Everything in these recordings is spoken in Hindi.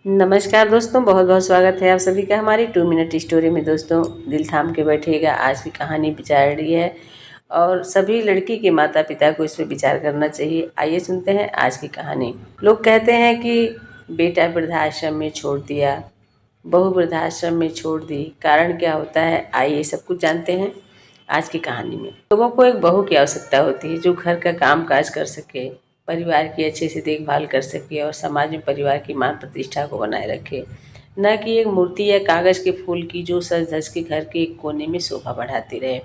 नमस्कार दोस्तों, बहुत बहुत स्वागत है आप सभी का हमारी 2 मिनट स्टोरी में। दोस्तों, दिल थाम के बैठिएगा। आज की कहानी विचार रही है और सभी लड़की के माता पिता को इस पर विचार करना चाहिए। आइए सुनते हैं आज की कहानी। लोग कहते हैं कि बेटा वृद्धाश्रम में छोड़ दिया, बहू वृद्धाश्रम में छोड़ दी। कारण क्या होता है, आइए सब कुछ जानते हैं आज की कहानी में। लोगों को एक बहू की आवश्यकता होती है जो घर का काम काज कर सके, परिवार की अच्छे से देखभाल कर सके और समाज में परिवार की मान प्रतिष्ठा को बनाए रखे, न कि एक मूर्ति या कागज़ के फूल की जो सज धज के घर के एक कोने में शोभा बढ़ाती रहे।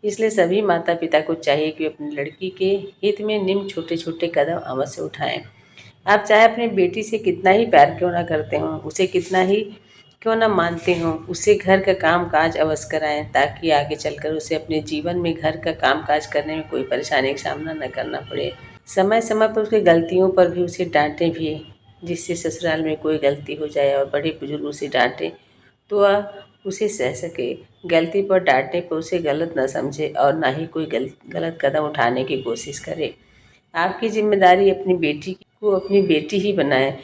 इसलिए सभी माता पिता को चाहिए कि अपनी लड़की के हित में निम्न छोटे छोटे कदम अवश्य उठाएं। आप चाहे अपनी बेटी से कितना ही प्यार क्यों ना करते हों, उसे कितना ही क्यों ना मानते हों, उससे घर का काम काज अवश्य कराएं ताकि आगे चलकर उसे अपने जीवन में घर का काम काज करने में कोई परेशानी का सामना न करना पड़े। समय समय पर उसकी गलतियों पर भी उसे डांटें भी, जिससे ससुराल में कोई गलती हो जाए और बड़े बुजुर्ग उसे डांटें तो वह उसे सह सके। गलती पर डांटने पर उसे गलत न समझे और ना ही कोई गलत कदम उठाने की कोशिश करे। आपकी जिम्मेदारी अपनी बेटी को अपनी बेटी ही बनाए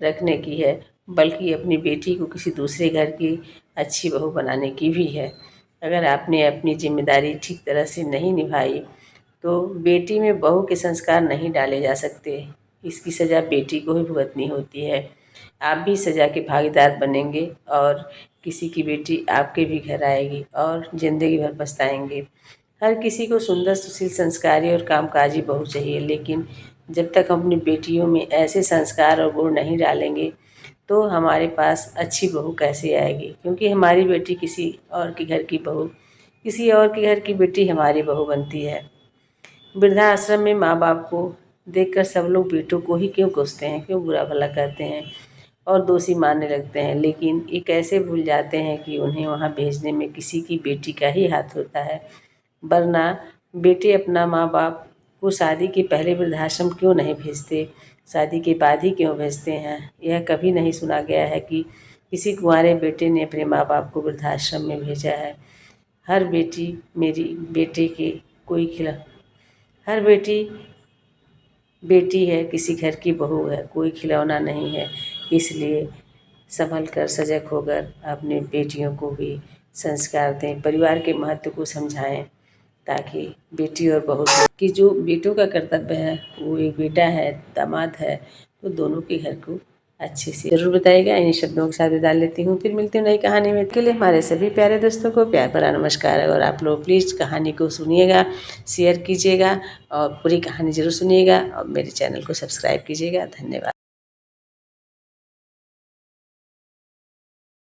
रखने की है, बल्कि अपनी बेटी को किसी दूसरे घर की अच्छी बहू बनाने की भी है। अगर आपने अपनी जिम्मेदारी ठीक तरह से नहीं निभाई तो बेटी में बहू के संस्कार नहीं डाले जा सकते। इसकी सज़ा बेटी को ही भुगतनी होती है। आप भी सज़ा के भागीदार बनेंगे और किसी की बेटी आपके भी घर आएगी और ज़िंदगी भर पछताएंगे। हर किसी को सुंदर, सुशील, संस्कारी और कामकाजी बहू चाहिए, लेकिन जब तक हम अपनी बेटियों में ऐसे संस्कार और गुण नहीं डालेंगे तो हमारे पास अच्छी बहू कैसे आएगी, क्योंकि हमारी बेटी किसी और के घर की बहू, किसी और के घर की बेटी हमारी बहू बनती है। वृद्धाश्रम में माँ बाप को देखकर सब लोग बेटों को ही क्यों कोसते हैं, क्यों बुरा भला कहते हैं और दोषी मानने लगते हैं, लेकिन ये कैसे भूल जाते हैं कि उन्हें वहाँ भेजने में किसी की बेटी का ही हाथ होता है। वरना बेटे अपना माँ बाप को शादी के पहले वृद्धाश्रम क्यों नहीं भेजते, शादी के बाद ही क्यों भेजते हैं। यह कभी नहीं सुना गया है कि किसी कुंवारे बेटे ने अपने माँ बाप को वृद्धाश्रम में भेजा है। हर बेटी मेरी बेटे के कोई खिला हर बेटी बेटी है, किसी घर की बहू है, कोई खिलौना नहीं है। इसलिए संभल कर, सजग होकर अपनी बेटियों को भी संस्कार दें, परिवार के महत्व को समझाएं, ताकि बेटी और बहू की जो बेटों का कर्तव्य है, वो एक बेटा है, दामाद है, तो दोनों के घर को अच्छे से जरूर बताएगा। इन्हीं शब्दों के साथ विदा लेती हूँ, फिर मिलती हूँ नई कहानी में। के लिए हमारे सभी प्यारे दोस्तों को प्यार भरा नमस्कार। और आप लोग प्लीज़ कहानी को सुनिएगा, शेयर कीजिएगा और पूरी कहानी ज़रूर सुनिएगा और मेरे चैनल को सब्सक्राइब कीजिएगा। धन्यवाद।